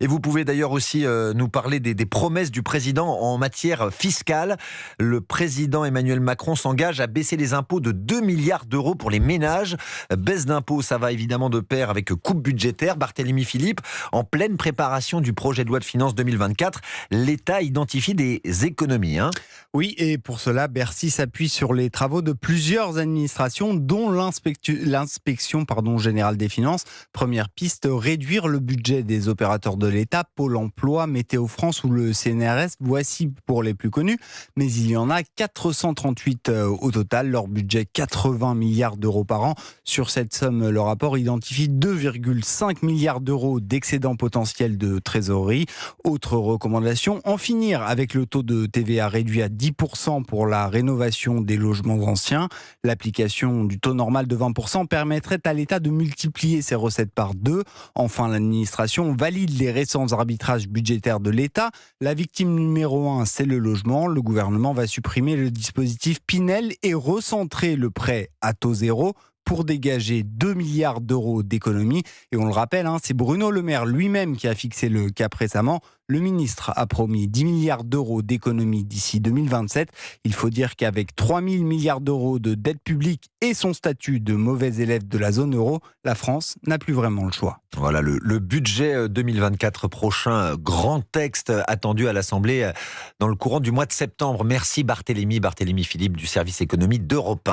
Et vous pouvez d'ailleurs aussi nous parler des promesses du président en matière fiscale. Le président Emmanuel Macron s'engage à baisser les impôts de 2 milliards d'euros pour les ménages. Baisse d'impôts, ça va évidemment de pair avec coupe budgétaire. Barthélémy Philippe, en pleine préparation du projet de loi de finances 2024, l'État identifie des économies. Oui, et pour cela, Bercy s'appuie sur les travaux de plusieurs administrations, dont l'inspection générale des finances. Première piste, réduire le budget des opérateurs de l'État, Pôle emploi, Météo France ou le CNRS. Voici pour les plus connus, mais il y en a 438 au total. Leur budget, 80 milliards d'euros par an. Sur cette somme, le rapport identifie 2,5 milliards d'euros d'excédent potentiel de trésorerie. Autre recommandation, en finir avec le taux de TVA réduit à 10% pour la rénovation des logements anciens. L'application du taux normal de 20% permettrait à l'État de multiplier ses recettes par 2. Enfin, l'administration valide les récents arbitrages budgétaires de l'État. La victime numéro 1, c'est le logement. Le gouvernement va supprimer le dispositif Pinel et recentrer le prêt à taux zéro pour dégager 2 milliards d'euros d'économies. Et on le rappelle, c'est Bruno Le Maire lui-même qui a fixé le cap récemment. Le ministre a promis 10 milliards d'euros d'économies d'ici 2027. Il faut dire qu'avec 3 000 milliards d'euros de dette publique et son statut de mauvais élève de la zone euro, la France n'a plus vraiment le choix. Voilà le budget 2024 prochain, grand texte attendu à l'Assemblée dans le courant du mois de septembre. Merci Barthélémy Philippe du service économie d'Europe 1.